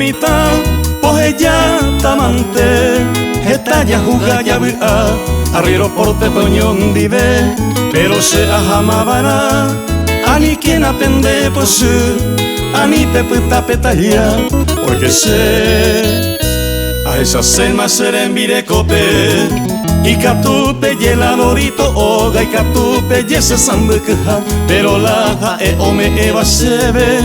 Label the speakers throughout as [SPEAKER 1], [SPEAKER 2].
[SPEAKER 1] lomita Poheya tamante Hetaya jugaya bua Arriero porte toñón dive Pero se ahamabara Ani quien apende posu Ani peputa petaya Porque sé A esa selma serembire cope Y captupe yela lorito oga Y captupe yese sambukha Pero la e ome eva sebe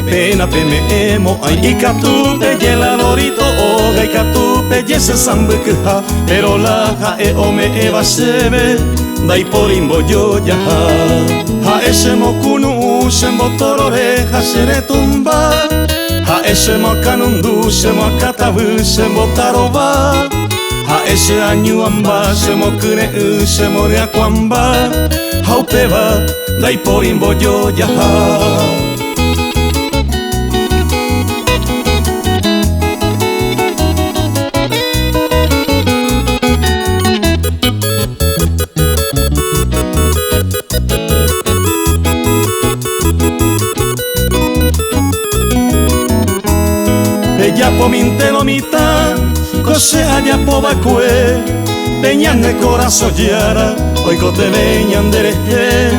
[SPEAKER 1] Pena peme emo ay Y captupe yela lorito oga Y captupe yese sambukha Pero la e ome eva sebe Dai porimbo yo ya Ha ese mokunu sembo torore ha sere tumba Ha ese makanundu semo katavu semo taroba Ha ese anyuamba semo kure semo reakwamba Ha upeva dai porimbo yo ya Ella po mintelo mitad, cose allá po bakue, peñan de corazón yara, oigo te veñan dereje,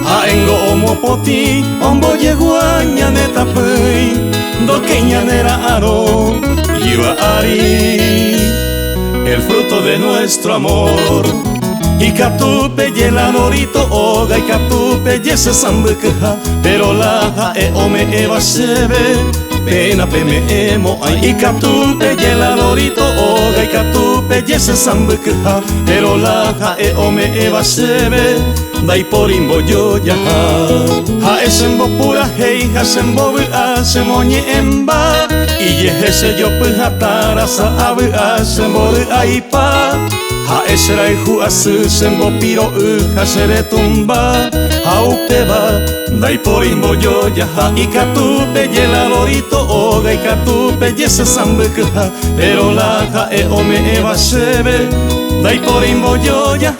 [SPEAKER 1] a engo omo poti, ombo yeguaña de tapui, do queñanera aro, iba ari, el fruto de nuestro amor. Y captupe yela lorito oga, y captupe yese sambukha, pero la e ome eva sebe. Pena peme emo ay Y captupe yela lorito oga Y captupe yese sambukha Pero la e ome eva sebe Dai porimbo yo ya Ha esembo pura hei Ha sembo bua semoñe emba Y yehese yo puha tarasa abu a sembo aipa Ha esrai hu asu sembo piro ha sere tumba Ha upeva Dai porimbo yo ya Y captupe yela lorito oga Y captupe yese sambukha Pero la e ome eva sebe Dai porimbo yo ya